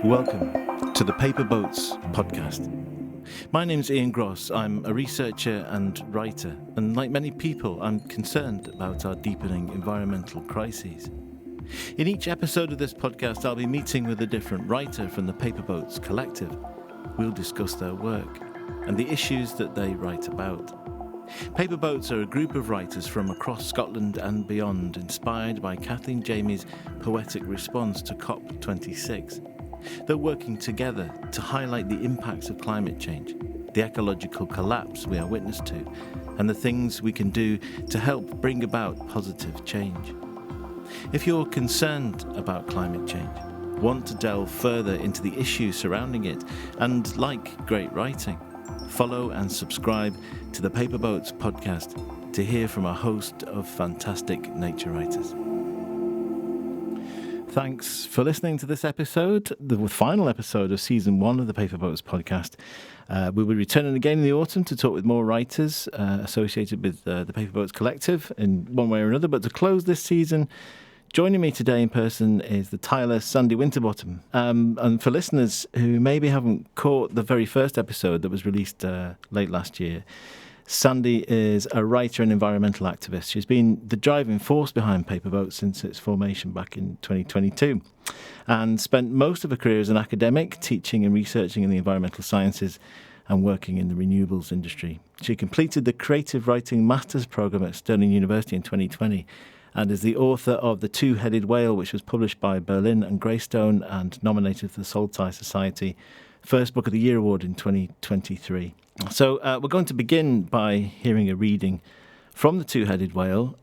Welcome to the Paper Boats podcast. My name's Ian Grosz. I'm a researcher and writer, and like many people, I'm concerned about our deepening environmental crises. In each episode of this podcast, I'll be meeting with a different writer from the Paper Boats collective. We'll discuss their work and the issues that they write about. Paper Boats are a group of writers from across Scotland and beyond, inspired by Kathleen Jamie's poetic response to COP26. They're working together to highlight the impacts of climate change, the ecological collapse we are witness to, and the things we can do to help bring about positive change. If you're concerned about climate change, want to delve further into the issues surrounding it, and like great writing, follow and subscribe to the Paper Boats podcast to hear from a host of fantastic nature writers. Thanks for listening to this episode, the final episode of Season 1 of the Paper Boats podcast. We'll be returning again in the autumn to talk with more writers associated with the Paper Boats collective in one way or another. But to close this season, joining me today in person is the tireless Sandy Winterbottom. And for listeners who maybe haven't caught the very first episode that was released late last year, Sandy is a writer and environmental activist. She's been the driving force behind Paper Boats since its formation back in 2022 and spent most of her career as an academic, teaching and researching in the environmental sciences and working in the renewables industry. She completed the creative writing master's programme at Stirling University in 2020 and is the author of The Two-Headed Whale, which was published by Birlinn and Greystone and nominated for the Saltire Society First Book of the Year award in 2023. So we're going to begin by hearing a reading from The Two-Headed Whale.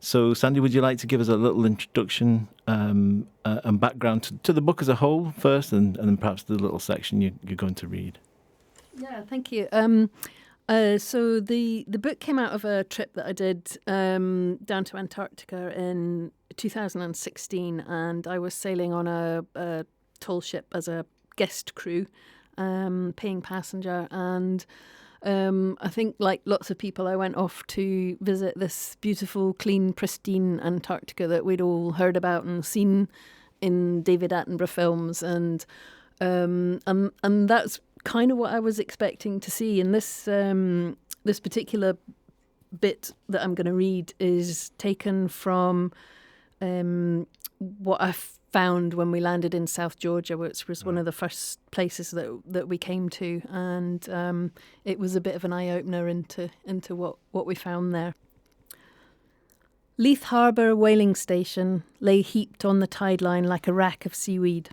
So Sandy, would you like to give us a little introduction and background to the book as a whole first, and then perhaps the little section you're going to read? Yeah, thank you. So the book came out of a trip that I did down to Antarctica in 2016, and I was sailing on a tall ship as a guest crew, paying passenger, and I think like lots of people I went off to visit this beautiful, clean, pristine Antarctica that we'd all heard about and seen in David Attenborough films, and that's kind of what I was expecting to see. And this particular bit that I'm going to read is taken from what I found when we landed in South Georgia, which was one of the first places that we came to, and it was a bit of an eye-opener into what we found there. Leith Harbour whaling station lay heaped on the tide line like a rack of seaweed.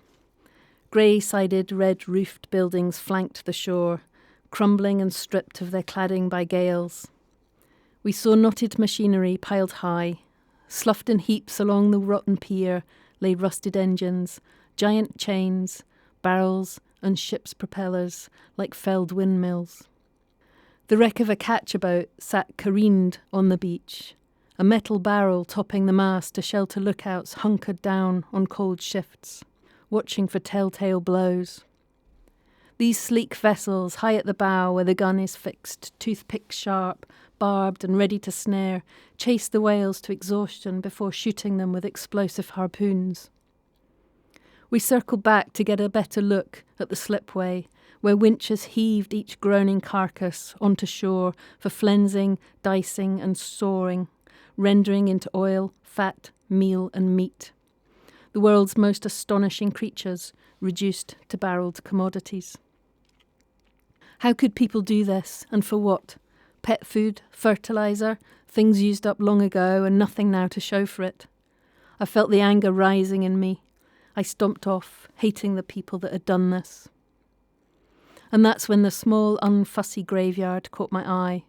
Grey-sided, red-roofed buildings flanked the shore, crumbling and stripped of their cladding by gales. We saw knotted machinery piled high. Sloughed in heaps along the rotten pier lay rusted engines, giant chains, barrels and ship's propellers like felled windmills. The wreck of a catcher-boat sat careened on the beach, a metal barrel topping the mast to shelter lookouts hunkered down on cold shifts, watching for telltale blows. These sleek vessels, high at the bow where the gun is fixed, toothpick sharp, barbed and ready to snare, chase the whales to exhaustion before shooting them with explosive harpoons. We circled back to get a better look at the slipway, where winches heaved each groaning carcass onto shore for flensing, dicing and sawing, rendering into oil, fat, meal and meat. The world's most astonishing creatures reduced to barreled commodities. How could people do this, and for what? Pet food, fertiliser, things used up long ago and nothing now to show for it. I felt the anger rising in me. I stomped off, hating the people that had done this. And that's when the small, unfussy graveyard caught my eye,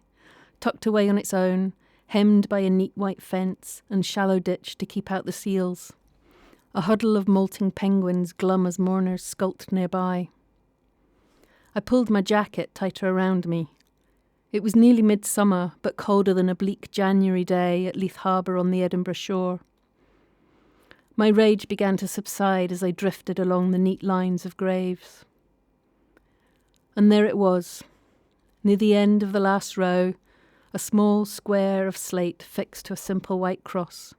tucked away on its own, hemmed by a neat white fence and shallow ditch to keep out the seals. A huddle of molting penguins, glum as mourners, skulked nearby. I pulled my jacket tighter around me. It was nearly midsummer, but colder than a bleak January day at Leith Harbour on the Edinburgh shore. My rage began to subside as I drifted along the neat lines of graves. And there it was, near the end of the last row, a small square of slate fixed to a simple white cross.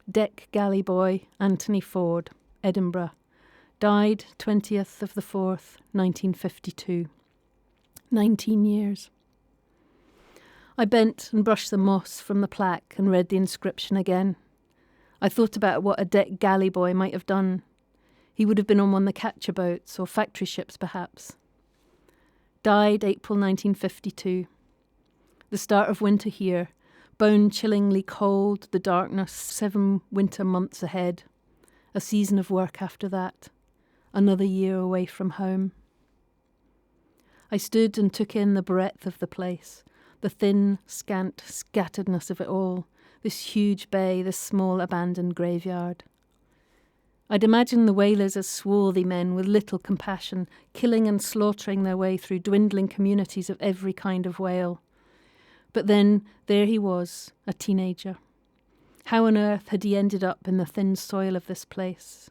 Deck Galley Boy, Anthony Ford, Edinburgh, Died 20th of the 4th, 1952. 19 years. I bent and brushed the moss from the plaque and read the inscription again. I thought about what a deck galley boy might have done. He would have been on one of the catcher boats or factory ships, perhaps. Died April 1952. The start of winter here, bone-chillingly cold, the darkness, 7 winter months ahead. A season of work after that. Another year away from home. I stood and took in the breadth of the place, the thin, scant scatteredness of it all, this huge bay, this small abandoned graveyard. I'd imagined the whalers as swarthy men with little compassion, killing and slaughtering their way through dwindling communities of every kind of whale. But then, there he was, a teenager. How on earth had he ended up in the thin soil of this place?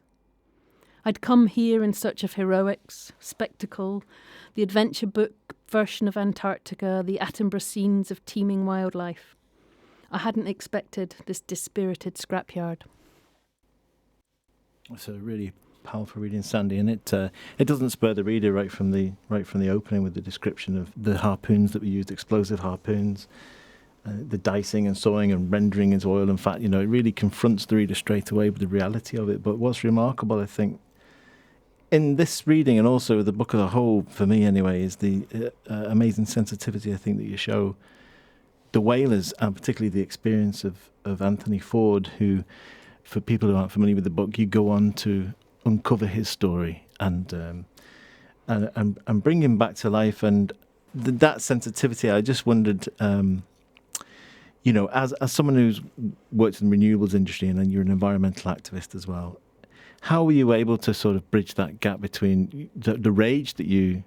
I'd come here in search of heroics, spectacle, the adventure book version of Antarctica, the Attenborough scenes of teeming wildlife. I hadn't expected this dispirited scrapyard. It's a really powerful reading, Sandy, and it doesn't spur the reader right from the opening with the description of the harpoons that we used, explosive harpoons, the dicing and sawing and rendering into oil and fat. It really confronts the reader straight away with the reality of it. But what's remarkable, I think, in this reading and also the book as a whole, for me anyway, is the amazing sensitivity I think that you show the whalers, and particularly the experience of Anthony Ford, who, for people who aren't familiar with the book, you go on to uncover his story and bring him back to life. And that sensitivity, I just wondered, as someone who's worked in the renewables industry and then you're an environmental activist as well, how were you able to sort of bridge that gap between the rage that you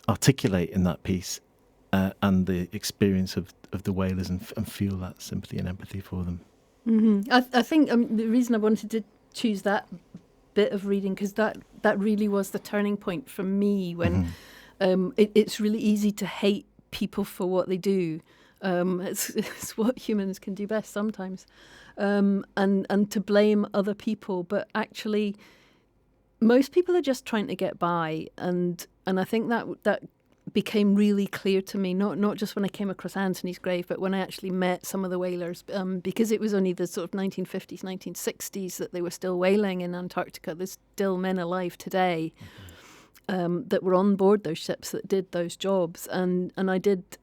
articulate in that piece and the experience of the whalers and feel that sympathy and empathy for them? Mm-hmm. I think the reason I wanted to choose that bit of reading, because that really was the turning point for me when it's really easy to hate people for what they do. It's what humans can do best sometimes, and to blame other people. But actually, most people are just trying to get by, and I think that became really clear to me, not just when I came across Anthony's grave, but when I actually met some of the whalers, because it was only the sort of 1950s, 1960s that they were still whaling in Antarctica. There's still men alive today that were on board those ships that did those jobs, and I did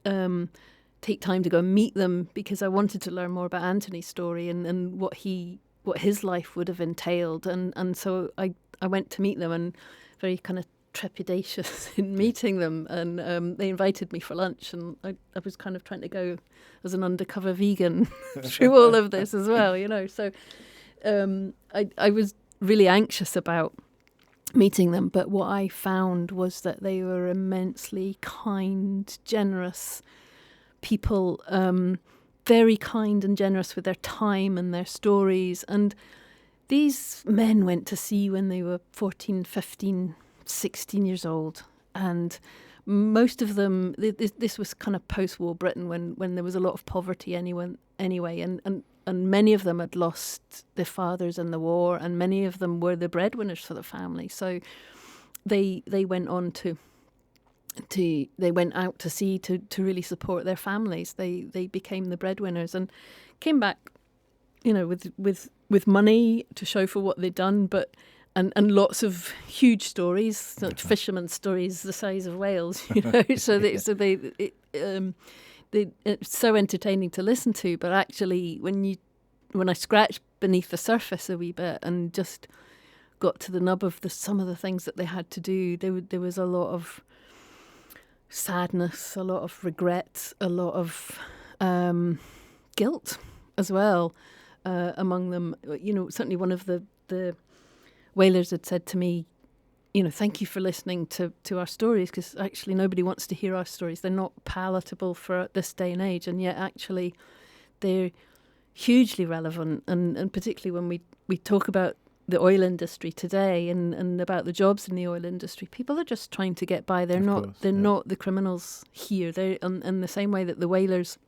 take time to go and meet them because I wanted to learn more about Anthony's story and what his life would have entailed, and so I went to meet them, and very kind of trepidatious in meeting them, and they invited me for lunch, and I was kind of trying to go as an undercover vegan through all of this as well, so I was really anxious about meeting them, but what I found was that they were immensely kind, generous people, very kind and generous with their time and their stories. And these men went to sea when they were 14, 15, 16 years old, and most of them, this was kind of post-war Britain when there was a lot of poverty anyway, and many of them had lost their fathers in the war, and many of them were the breadwinners for the family. So they went on to they went out to sea to really support their families. They became the breadwinners and came back, with money to show for what they'd done, but and lots of huge stories, like fishermen stories the size of whales, So it's so entertaining to listen to. But actually, when I scratched beneath the surface a wee bit and just got to the nub of some of the things that they had to do, there was a lot of sadness, a lot of regret, a lot of guilt as well among them. Certainly one of the whalers had said to me, thank you for listening to our stories, because actually nobody wants to hear our stories. They're not palatable for this day and age, and yet actually they're hugely relevant, and particularly when we talk about the oil industry today and about the jobs in the oil industry, people are just trying to get by. They're not the criminals here. They're in the same way that the whalers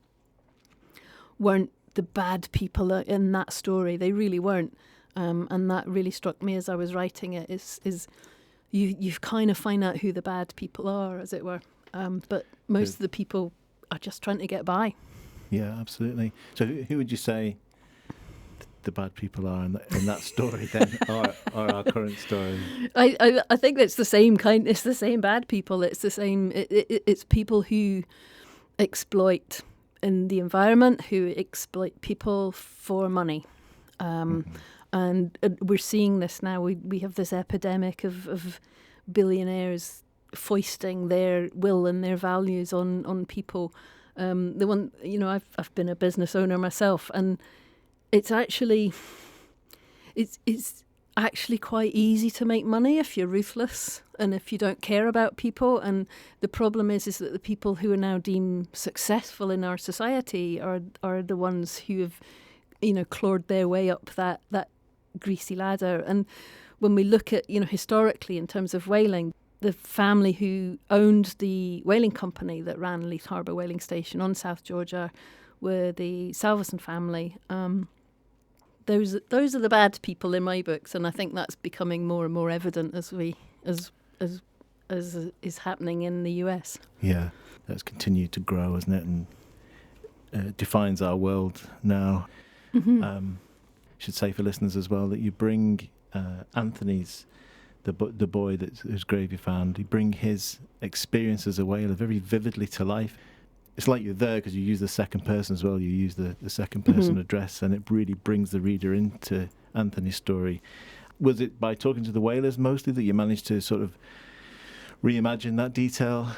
weren't the bad people in that story. They really weren't. and that really struck me as I was writing it. Is you kind of find out who the bad people are, as it were, but most of the people are just trying to get by. Yeah, absolutely. So who would you say the bad people are in that story then, or our current story? I think it's the same kind. It's the same bad people. It's the same. It's people who exploit in the environment, who exploit people for money, and we're seeing this now. We have this epidemic of billionaires foisting their will and their values on people. The one, I've been a business owner myself, and it's actually quite easy to make money if you're ruthless and if you don't care about people. And the problem is that the people who are now deemed successful in our society are the ones who have, clawed their way up that greasy ladder. And when we look at, historically in terms of whaling, the family who owned the whaling company that ran Leith Harbour Whaling Station on South Georgia were the Salveson family. Those are the bad people in my books, and I think that's becoming more and more evident as is happening in the US. Yeah, that's continued to grow, isn't it, and defines our world now. Mm-hmm. Should say for listeners as well that you bring Anthony's the boy whose grave you found. You bring his experience as a whaler very vividly to life. It's like you're there because you use the second person as well. You use the second person address, and it really brings the reader into Anthony's story. Was it by talking to the whalers mostly that you managed to sort of reimagine that detail?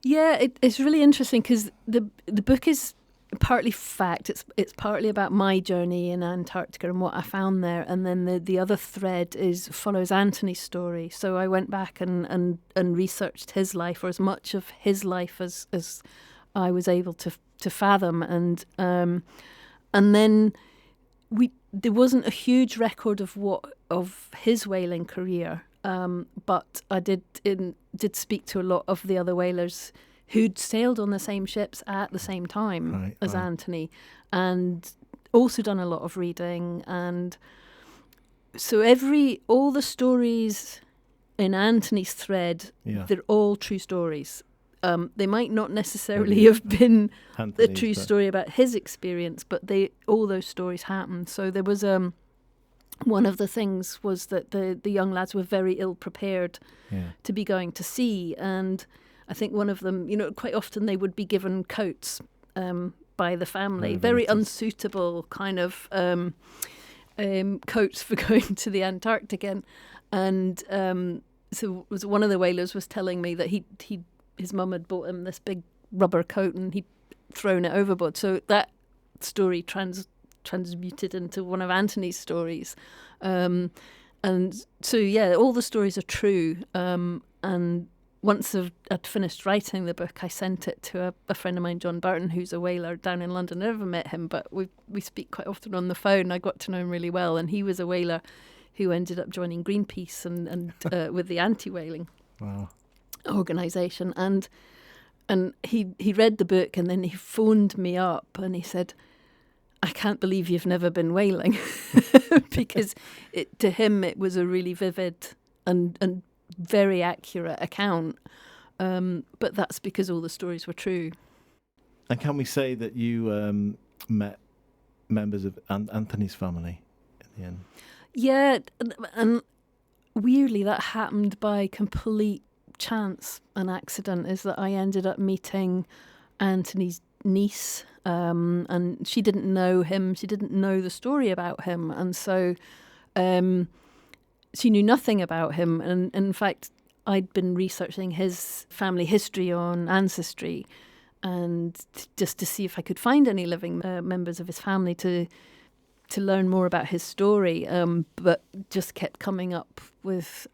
Yeah, it's really interesting because the book is partly fact. It's partly about my journey in Antarctica and what I found there, and then the other thread follows Anthony's story. So I went back and researched his life, or as much of his life as I was able to fathom, and then there wasn't a huge record of his whaling career, but I did speak to a lot of the other whalers who'd sailed on the same ships at the same time as Anthony, and also done a lot of reading. And so all the stories in Anthony's thread, they're all true stories. They might not necessarily have been the true story about his experience, but all those stories happened. So there was one of the things was that the young lads were very ill prepared to be going to sea, and I think one of them, quite often they would be given coats by the family, very unsuitable kind of coats for going to the Antarctic in. And so one of the whalers was telling me that his mum had bought him this big rubber coat and he'd thrown it overboard. So that story transmuted into one of Anthony's stories. And so, all the stories are true. And once I'd finished writing the book, I sent it to a friend of mine, John Burton, who's a whaler down in London. I never met him, but we speak quite often on the phone. I got to know him really well, and he was a whaler who ended up joining Greenpeace and with the anti-whaling organisation. And he read the book, and then he phoned me up and he said, "I can't believe you've never been whaling," because to him it was a really vivid and very accurate account, but that's because all the stories were true. And can we say that you met members of Anthony's family in the end? Yeah, and weirdly that happened by complete chance and accident, is that I ended up meeting Anthony's niece, and she didn't know him, she didn't know the story about him, and so she knew nothing about him. And in fact, I'd been researching his family history on Ancestry, and just to see if I could find any living members of his family to learn more about his story, but just kept coming up with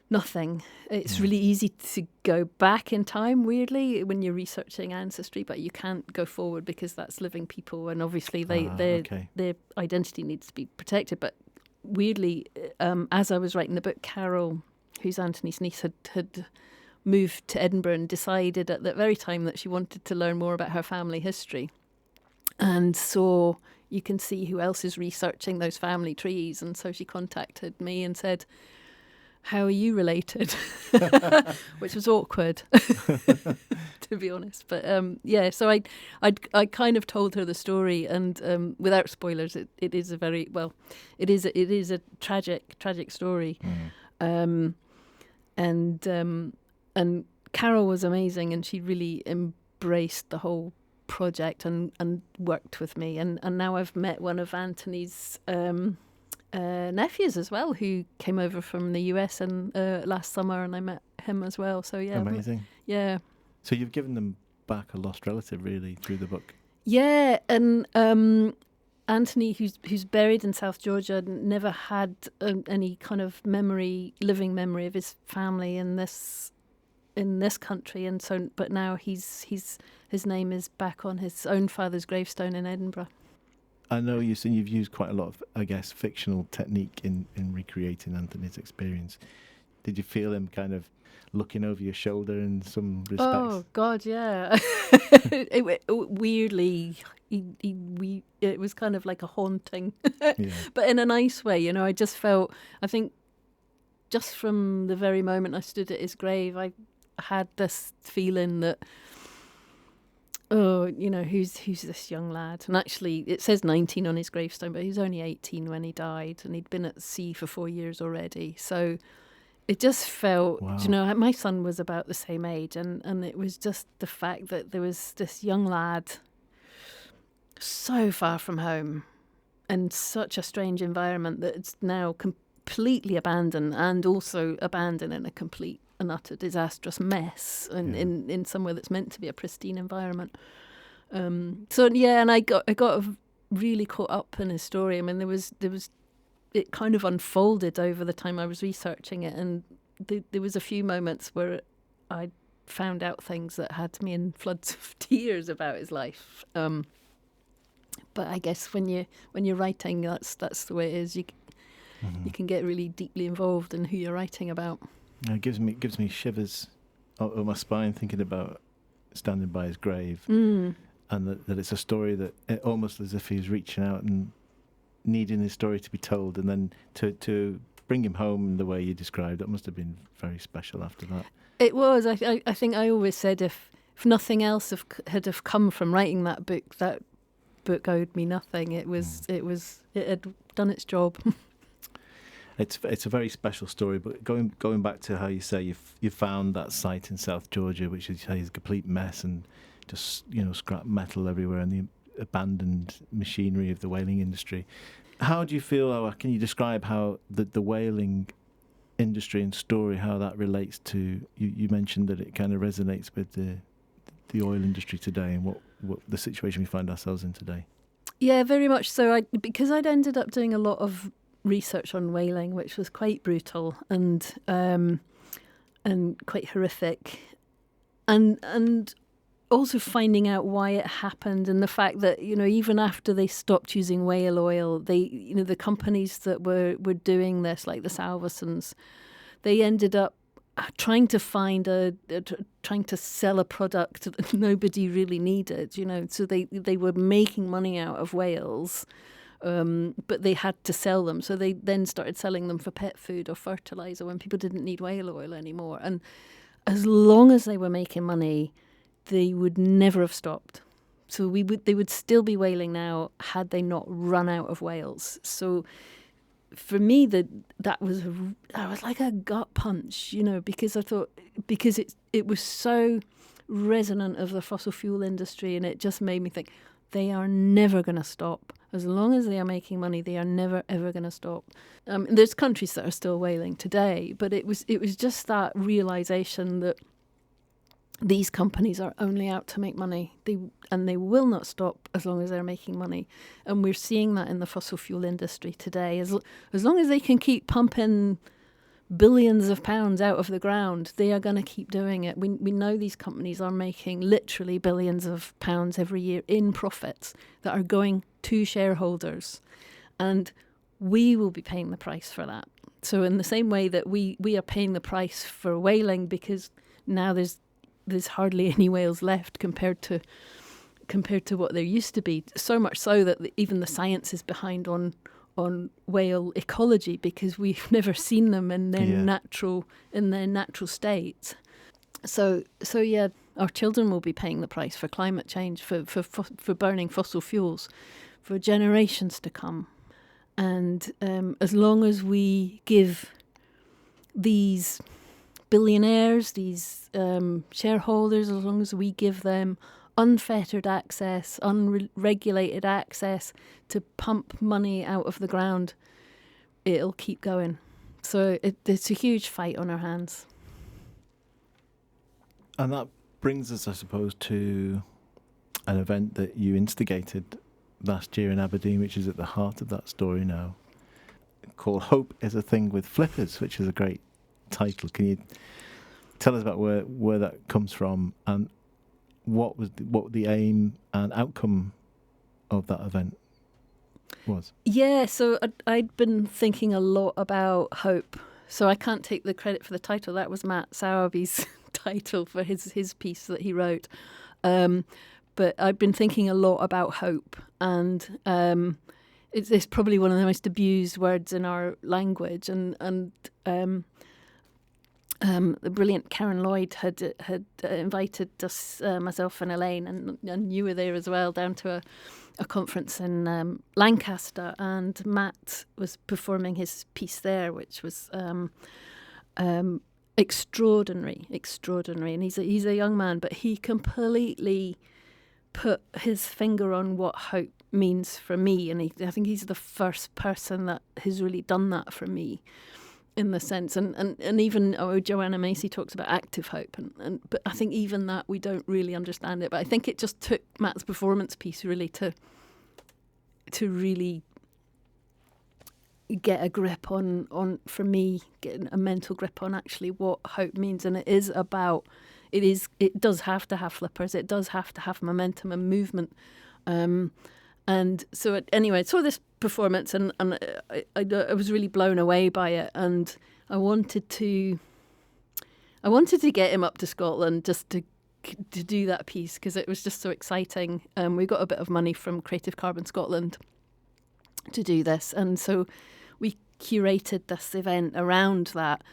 nothing. It's really easy to go back in time, weirdly, when you're researching Ancestry, but you can't go forward because that's living people, and obviously their identity needs to be protected. But weirdly, as I was writing the book, Carol, who's Anthony's niece, had moved to Edinburgh and decided at that very time that she wanted to learn more about her family history, and saw you can see who else is researching those family trees. And so she contacted me and said, how are you related? Which was awkward, to be honest. But so I kind of told her the story, and without spoilers, it is a very it is a tragic story, and Carol was amazing, and she really embraced the whole project and worked with me, and now I've met one of Anthony's nephews as well, who came over from the US and last summer, and I met him as well. So yeah, amazing. Yeah. So you've given them back a lost relative, really, through the book. Yeah, and Anthony, who's buried in South Georgia, never had any kind of living memory of his family in this country, and so but now his name is back on his own father's gravestone in Edinburgh. I know you've used quite a lot of, I guess, fictional technique in recreating Anthony's experience. Did you feel him kind of looking over your shoulder in some respects? Oh God, yeah. Weirdly, it was kind of like a haunting, but in a nice way. I just felt. I think just from the very moment I stood at his grave, I had this feeling that. Oh, who's this young lad? And actually, it says 19 on his gravestone, but he was only 18 when he died, and he'd been at sea for 4 years already. So it just felt, wow. My son was about the same age, and it was just the fact that there was this young lad so far from home and such a strange environment that it's now completely abandoned, and also abandoned in a complete and utter disastrous mess in somewhere that's meant to be a pristine environment. And I got really caught up in his story. I mean, there was it kind of unfolded over the time I was researching it, and there was a few moments where I found out things that had me in floods of tears about his life. But I guess when you're writing, that's the way it is. You can get really deeply involved in who you're writing about. It gives me shivers up my spine thinking about standing by his grave, and that it's a story that almost as if he's reaching out and needing his story to be told, and then to bring him home in the way you described. That must have been very special after that. It was. I think I always said if nothing else had come from writing that book owed me nothing. It had done its job. It's a very special story, but going back to how you say you found that site in South Georgia, which is a complete mess and just scrap metal everywhere and the abandoned machinery of the whaling industry. How do you feel? Or can you describe how the whaling industry and story, how that relates to you mentioned that it kind of resonates with the oil industry today and what the situation we find ourselves in today? Yeah, very much so. Because I'd ended up doing a lot of research on whaling, which was quite brutal and quite horrific, and also finding out why it happened, and the fact that even after they stopped using whale oil, the companies that were doing this, like the Salvesons, they ended up trying to trying to sell a product that nobody really needed. So they were making money out of whales. But they had to sell them. So they then started selling them for pet food or fertilizer when people didn't need whale oil anymore. And as long as they were making money, they would never have stopped. So they would still be whaling now had they not run out of whales. So for me, that was like a gut punch, because I thought, because it was so resonant of the fossil fuel industry, and it just made me think they are never going to stop. As long as they are making money, they are never, ever going to stop. There's countries that are still whaling today, but it was just that realization that these companies are only out to make money. They will not stop as long as they're making money. And we're seeing that in the fossil fuel industry today. As long as they can keep pumping billions of pounds out of the ground, they are going to keep doing it. We know these companies are making literally billions of pounds every year in profits that are going to shareholders, and we will be paying the price for that. So in the same way that we are paying the price for whaling, because now there's hardly any whales left compared to compared to what there used to be. So much so that even the science is behind on whale ecology, because we've never seen them in their natural states. So yeah, our children will be paying the price for climate change, for burning fossil fuels for generations to come. And as long as we give these billionaires, these shareholders, as long as we give them unfettered access, unregulated access to pump money out of the ground, it'll keep going. So it's a huge fight on our hands. And that brings us, I suppose, to an event that you instigated last year in Aberdeen, which is at the heart of that story now, called Hope is a Thing with Flippers, which is a great title. Can you tell us about where that comes from and what the aim and outcome of that event was? Yeah, so I'd been thinking a lot about hope. So I can't take the credit for the title. That was Matt Sowerby's title for his piece that he wrote. But I've been thinking a lot about hope, and it's probably one of the most abused words in our language. And the brilliant Karen Lloyd had invited us, myself and Elaine, and you were there as well, down to a conference in Lancaster, and Matt was performing his piece there, which was extraordinary. And he's a young man, but he completely put his finger on what hope means for me, and I think he's the first person that has really done that for me, in the sense, and even Joanna Macy talks about active hope, but I think even that we don't really understand it. But I think it just took Matt's performance piece really to really get a grip on for me, getting a mental grip on actually what hope means. And it does have to have flippers, it does have to have momentum and movement. And so anyway, I saw this performance, and I was really blown away by it, and I wanted to get him up to Scotland just to do that piece, because it was just so exciting. We got a bit of money from Creative Carbon Scotland to do this, and so we curated this event around that.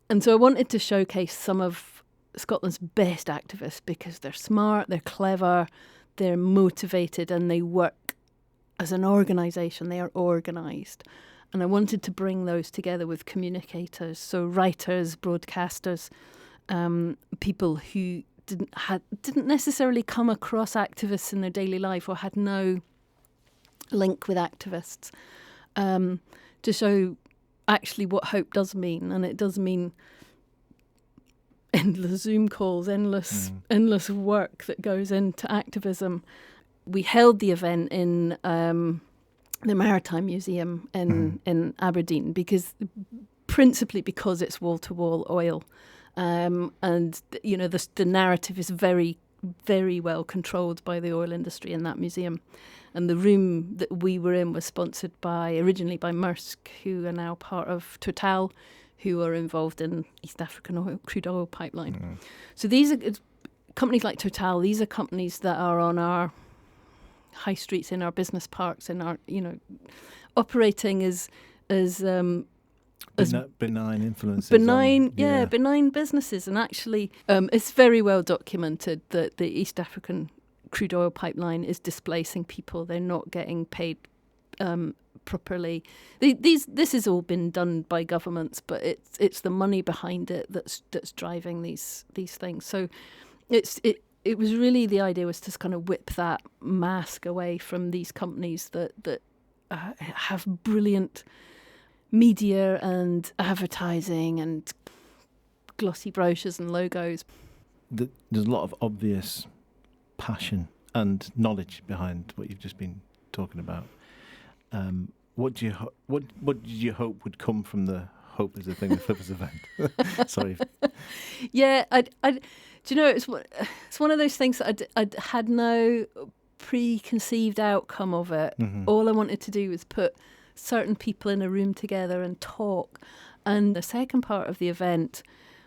And so I wanted to showcase some of Scotland's best activists, because they're smart, they're clever, they're motivated, and they work as an organisation. They are organised. And I wanted to bring those together with communicators, so writers, broadcasters, people who didn't necessarily come across activists in their daily life or had no link with activists, to show actually what hope does mean. And it does mean endless Zoom calls, endless work that goes into activism. We held the event in the Maritime Museum in Aberdeen, principally because it's wall-to-wall oil, and the narrative is very, very well controlled by the oil industry in that museum. And the room that we were in was sponsored originally by Maersk, who are now part of Total, who are involved in East African crude oil pipeline. So these are companies like Total. These are companies that are on our high streets, in our business parks, in our operating as benign influences. Benign businesses. And actually, it's very well documented that the East African crude oil pipeline is displacing people. They're not getting paid properly. This has all been done by governments, but it's the money behind it that's driving these things. So it was really, the idea was to kind of whip that mask away from these companies that have brilliant media and advertising and glossy brochures and logos. There's a lot of obvious passion and knowledge behind what you've just been talking about. What did you hope would come from the Hope is a Thing with Flippers event? Sorry. Yeah, do you know, it's one of those things that I'd had no preconceived outcome of it. All I wanted to do was put certain people in a room together and talk. And the second part of the event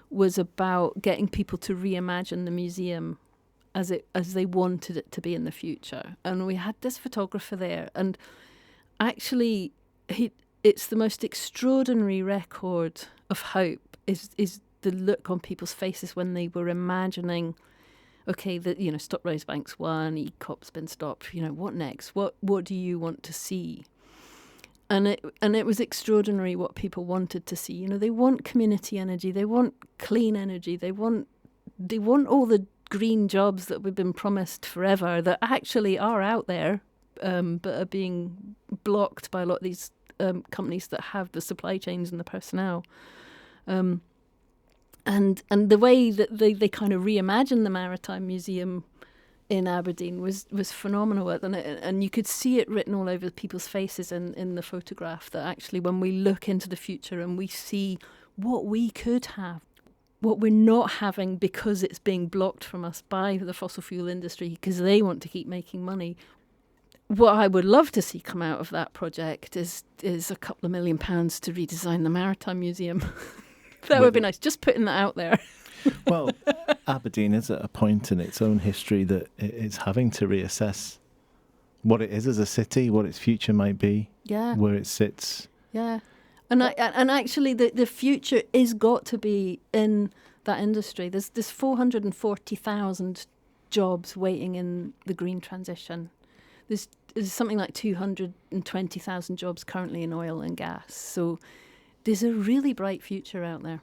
was about getting people to reimagine the museum as they wanted it to be in the future. And we had this photographer there, and actually it's the most extraordinary record of hope is the look on people's faces when they were imagining, okay, Stop Rosebanks 1, ECOP's been stopped, what next? What do you want to see? And it was extraordinary what people wanted to see. They want community energy, they want clean energy, they want all the green jobs that we've been promised forever that actually are out there, but are being blocked by a lot of these companies that have the supply chains and the personnel. And the way that they kind of reimagined the Maritime Museum in Aberdeen was phenomenal, and you could see it written all over people's faces in the photograph, that actually when we look into the future and we see what we could have, what we're not having because it's being blocked from us by the fossil fuel industry because they want to keep making money. What I would love to see come out of that project is a couple of £1 million to redesign the Maritime Museum. That would be nice. Just putting that out there. Well, Aberdeen is at a point in its own history that it's having to reassess what it is as a city, what its future might be, where it sits. Yeah. And actually the future is got to be in that industry. There's 440,000 jobs waiting in the green transition. There's something like 220,000 jobs currently in oil and gas. So there's a really bright future out there.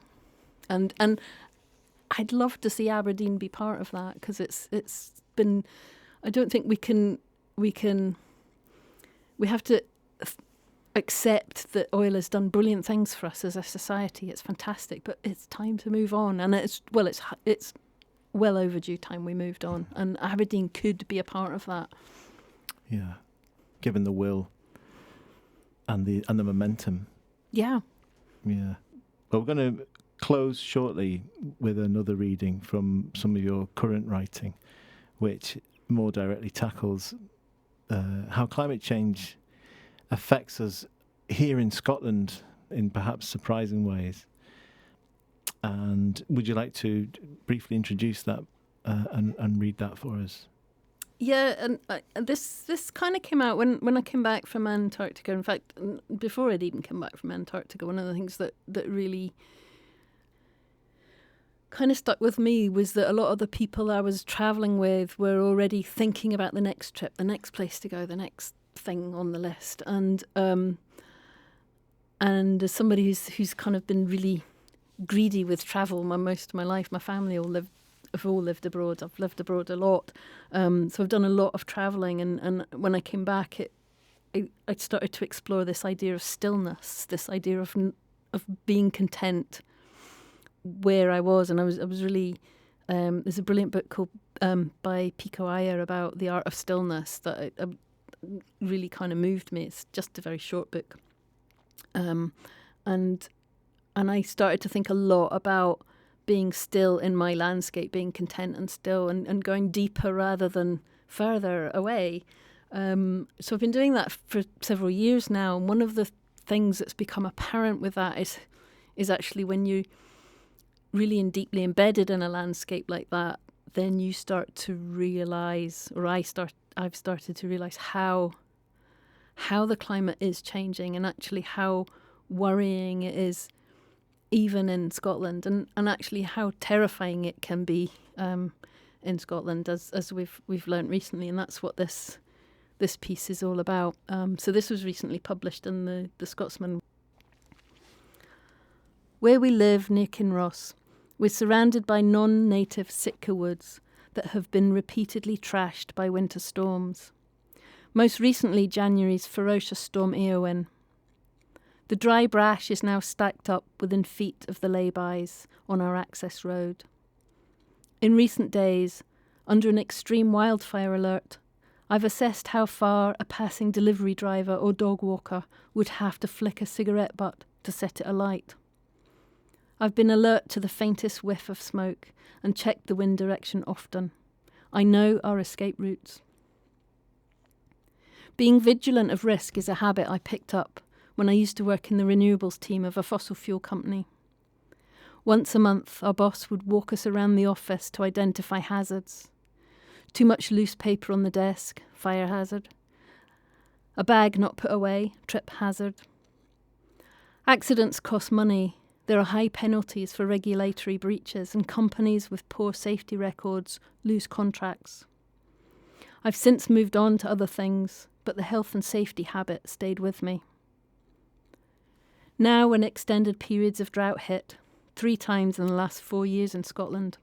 And I'd love to see Aberdeen be part of that, because it's been, I don't think we have to accept that oil has done brilliant things for us as a society. It's fantastic, but it's time to move on, and it's well overdue time we moved on, and Aberdeen could be a part of that. Yeah, given the will and the momentum. Yeah. Yeah. Well, we're going to close shortly with another reading from some of your current writing, which more directly tackles how climate change affects us here in Scotland in perhaps surprising ways. And would you like to briefly introduce that and read that for us? Yeah, and this kind of came out when I came back from Antarctica. In fact, before I'd even come back from Antarctica, one of the things that really kind of stuck with me was that a lot of the people I was travelling with were already thinking about the next trip, the next place to go, the next thing on the list. And as somebody who's kind of been really greedy with travel most of my life, my family have all lived abroad. I've lived abroad a lot, so I've done a lot of travelling. And when I came back, I started to explore this idea of stillness, this idea of being content where I was. And I was really there's a brilliant book called by Pico Iyer about the art of stillness that really kind of moved me. It's just a very short book, and I started to think a lot about being still in my landscape, being content and still, and going deeper rather than further away. So I've been doing that for several years now, and one of the things that's become apparent with that is actually when you really deeply embedded in a landscape like that, then you start to realise, or I've started to realise how the climate is changing, and actually how worrying it is even in Scotland, and actually how terrifying it can be in Scotland, as we've learnt recently. And that's what this piece is all about. So this was recently published in the Scotsman. Where we live near Kinross, we're surrounded by non-native Sitka woods that have been repeatedly trashed by winter storms. Most recently, January's ferocious storm Eowyn. The dry brash is now stacked up within feet of the lay-bys on our access road. In recent days, under an extreme wildfire alert, I've assessed how far a passing delivery driver or dog walker would have to flick a cigarette butt to set it alight. I've been alert to the faintest whiff of smoke and checked the wind direction often. I know our escape routes. Being vigilant of risk is a habit I picked up when I used to work in the renewables team of a fossil fuel company. Once a month, our boss would walk us around the office to identify hazards. Too much loose paper on the desk, fire hazard. A bag not put away, trip hazard. Accidents cost money. There are high penalties for regulatory breaches, and companies with poor safety records lose contracts. I've since moved on to other things, but the health and safety habit stayed with me. Now, when extended periods of drought hit, 3 times in the last 4 years in Scotland,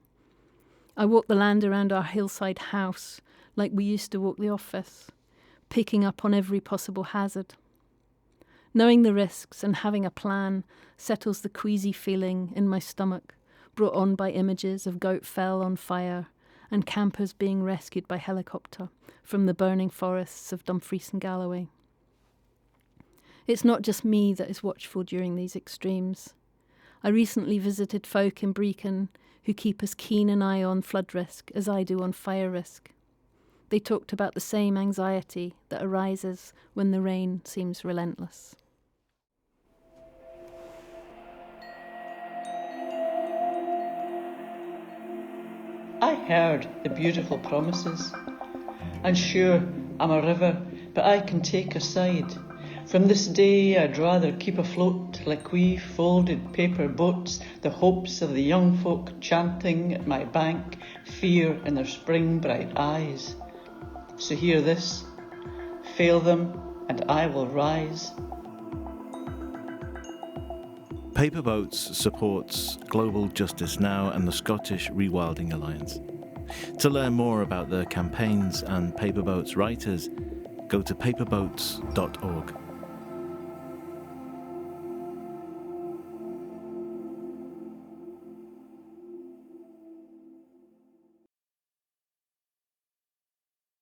I walk the land around our hillside house like we used to walk the office, picking up on every possible hazard. Knowing the risks and having a plan settles the queasy feeling in my stomach, brought on by images of goat fell on fire and campers being rescued by helicopter from the burning forests of Dumfries and Galloway. It's not just me that is watchful during these extremes. I recently visited folk in Brecon who keep as keen an eye on flood risk as I do on fire risk. They talked about the same anxiety that arises when the rain seems relentless. I heard the beautiful promises, and sure, I'm a river, but I can take a side. From this day I'd rather keep afloat like wee folded paper boats, the hopes of the young folk chanting at my bank, fear in their spring bright eyes. So hear this, fail them and I will rise. Paper Boats supports Global Justice Now and the Scottish Rewilding Alliance. To learn more about their campaigns and Paper Boats writers, go to paperboats.org.